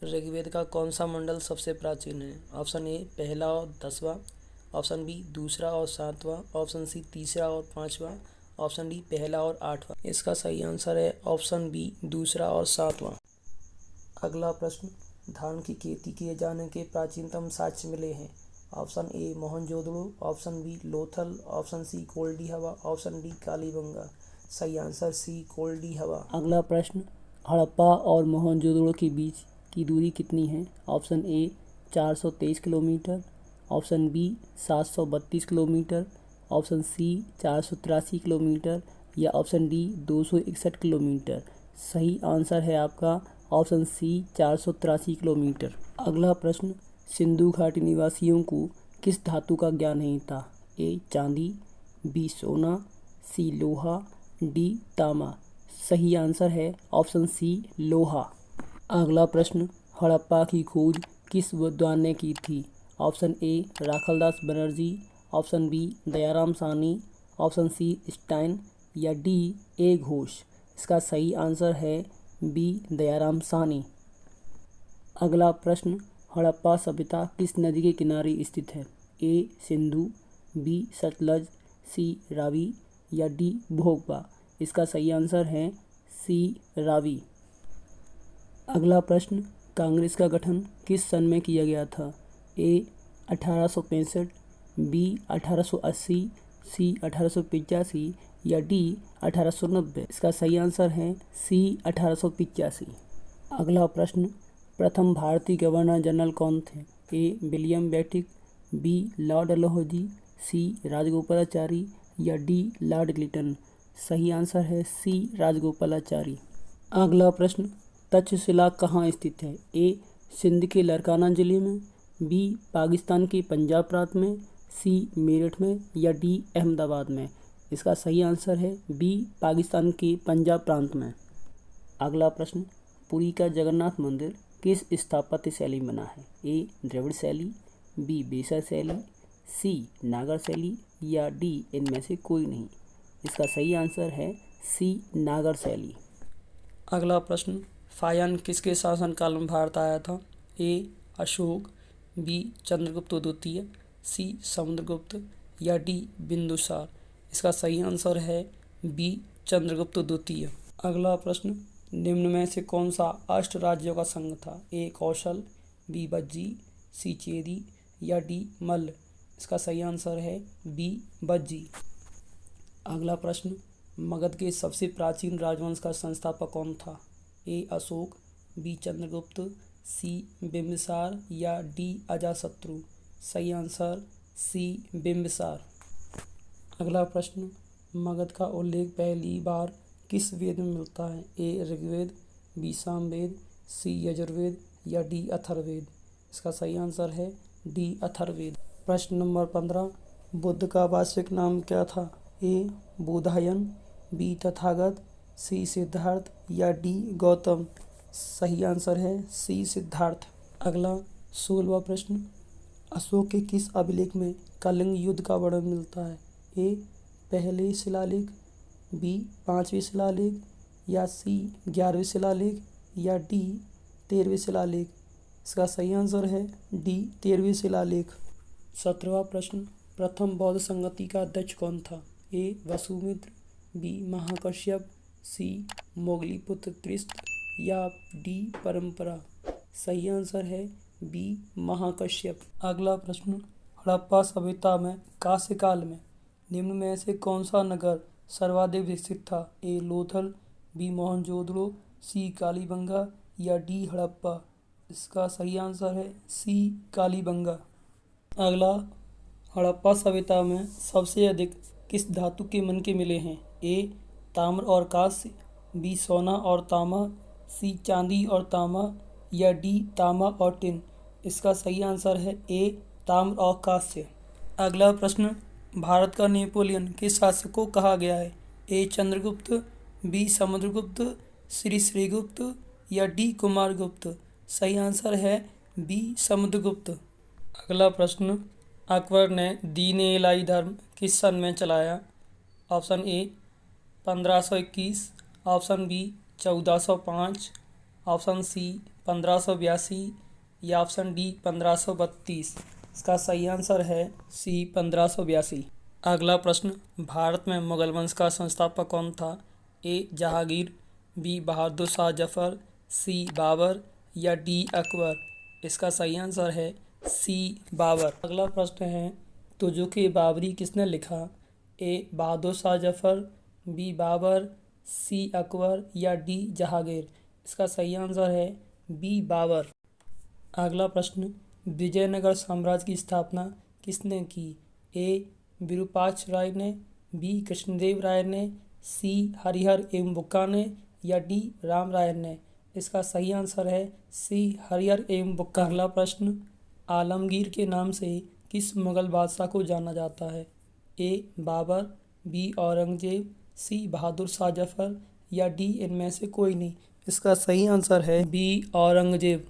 ऋग्वेद का कौन सा मंडल सबसे प्राचीन है? ऑप्शन ए पहला और 10वां, ऑप्शन बी दूसरा और 7वां, ऑप्शन सी तीसरा और 5वां, ऑप्शन डी पहला और 8वां। इसका सही आंसर है ऑप्शन बी दूसरा और 7वां। अगला प्रश्न, धान की खेती किए जाने के प्राचीनतम साक्ष्य मिले हैं। Option A Mohenjodaro, option B Lothal, option C कोल्डी हवा, ऑप्शन डी कालीबंगा। सही आंसर सी कोल्डी हवा। अगला प्रश्न, हड़प्पा और मोहनजोदड़ो के बीच की दूरी कितनी है? Option A 423 kilometre, option B 732 kilometre, option C 483 kilometre या ऑप्शन डी 261 किलोमीटर। सही आंसर है आपका ऑप्शन सी 483 किलोमीटर। अगला प्रश्न, सिंधु घाटी निवासियों को किस धातु का ज्ञान नहीं था? ए चांदी, बी सोना, सी लोहा, डी तांबा। सही आंसर है ऑप्शन सी लोहा। अगला प्रश्न, हड़प्पा की खोज किस विद्वान ने की थी? Option A Rakhaldas Banerjee, option B Dayaram Sahni, option C Stein या डी ए घोष। इसका सही आंसर है बी दयाराम साहनी। अगला प्रश्न, हड़प्पा सभ्यता किस नदी के किनारे स्थित है? ए सिंधु, बी सतलज, सी रावी या डी भोगवा। इसका सही आंसर है सी रावी। अगला प्रश्न, कांग्रेस का गठन किस सन में किया गया था? ए 1865, बी 1880, सी 1885 या डी 1890। इसका सही आंसर है सी 1885। अगला प्रश्न, प्रथम भारतीय गवर्नर जनरल कौन थे? A William Bentinck, B Lord Dalhousie, C Rajagopalachari या डी लॉर्ड लिटन। सही आंसर है सी राजगोपालाचारी। अगला प्रश्न, तक्षशिला कहाँ स्थित है? ए सिंध के लड़काना जिले में, बी पाकिस्तान के पंजाब प्रांत में, सी मेरठ में या डी अहमदाबाद में। इसका सही आंसर है बी पाकिस्तान के पंजाब प्रांत में। अगला प्रश्न, पुरी का जगन्नाथ मंदिर किस स्थापत्य शैली में बना है? ए द्रविड़ शैली, बी बेसर शैली, सी नागर शैली या डी इनमें से कोई नहीं। इसका सही आंसर है सी नागर शैली। अगला प्रश्न, फायन किसके शासनकाल में भारत आया था? ए अशोक, बी चंद्रगुप्त द्वितीय, सी समुद्रगुप्त या डी बिंदुसार। इसका सही आंसर है बी चंद्रगुप्त द्वितीय। अगला प्रश्न, निम्न में से कौन सा अष्ट राज्यों का संघ था? ए कौशल, बी बज्जी, सी चेदी या डी मल्ल। इसका सही आंसर है बी बज्जी। अगला प्रश्न, मगध के सबसे प्राचीन राजवंश का संस्थापक कौन था? ए अशोक, बी चंद्रगुप्त, सी बिंबिसार या डी अजातशत्रु। सही आंसर सी बिंबिसार। अगला प्रश्न, मगध का उल्लेख पहली बार किस वेद में मिलता है? ए ऋग्वेद, बी सामवेद, सी यजुर्वेद या डी अथर्ववेद। इसका सही आंसर है डी अथर्ववेद। प्रश्न नंबर 15, बुद्ध का वास्तविक नाम क्या था? ए बोधायन, बी तथागत, सी सिद्धार्थ या डी गौतम। सही आंसर है सी सिद्धार्थ। अगला 16वां प्रश्न, अशोक के किस अभिलेख में कलिंग युद्ध का वर्णन मिलता है? ए पहले शिलालेख, बी 5वें शिलालेख या सी 11वें शिलालेख या डी 13वें शिलालेख। इसका सही आंसर है डी 13वें शिलालेख। 17वां प्रश्न, प्रथम बौद्ध संगति का अध्यक्ष कौन था? ए वसुमित्र, बी महाकश्यप, सी मोगलीपुत्र त्रिस्त या डी परंपरा। सही आंसर है बी महाकश्यप। अगला प्रश्न, हड़प्पा सभ्यता में कांस्य काल में निम्न में से कौन सा नगर सर्वाधिक विकसित था? ए लोथल, बी मोहनजोदड़ो, सी कालीबंगा या डी हड़प्पा। इसका सही आंसर है सी कालीबंगा। अगला, हड़प्पा सभ्यता में सबसे अधिक किस धातु के मनके मिले हैं? ए ताम्र और कांस्य, बी सोना और तांबा, सी चांदी और तांबा या डी तांबा और टिन। इसका सही आंसर है ए ताम्र और कांस्य। अगला प्रश्न, भारत का नेपोलियन किस शासक को कहा गया है? ए चंद्रगुप्त, बी समुद्रगुप्त, सी श्रीगुप्त या डी कुमारगुप्त। सही आंसर है बी समुद्रगुप्त। अगला प्रश्न, अकबर ने दीन ए इलाही धर्म किस सन में चलाया? Option A 1521, option B 1405, option C 1582 या ऑप्शन डी 1532। इसका सही आंसर है सी 1582। अगला प्रश्न, भारत में मुगल वंश का संस्थापक कौन था? ए जहांगीर, बी बहादुर शाह जफर, सी बाबर या डी अकबर। इसका सही आंसर है सी बाबर। अगला प्रश्न है, तुजुक-ए बाबरी किसने लिखा? ए बहादुर शाह जफर, बी बाबर, सी अकबर या डी जहांगीर। इसका सही आंसर है बी बाबर। अगला प्रश्न, विजयनगर साम्राज्य की स्थापना किसने की? ए विरूपाक्ष राय ने, बी कृष्णदेव राय ने, सी हरिहर एवं बुक्का ने या डी राम राय ने। इसका सही आंसर है सी हरिहर एवं बुक्का। अगला प्रश्न, आलमगीर के नाम से किस मुगल बादशाह को जाना जाता है? ए बाबर, बी औरंगजेब, सी बहादुर शाह जफर या डी इनमें से कोई नहीं। इसका सही आंसर है बी औरंगजेब।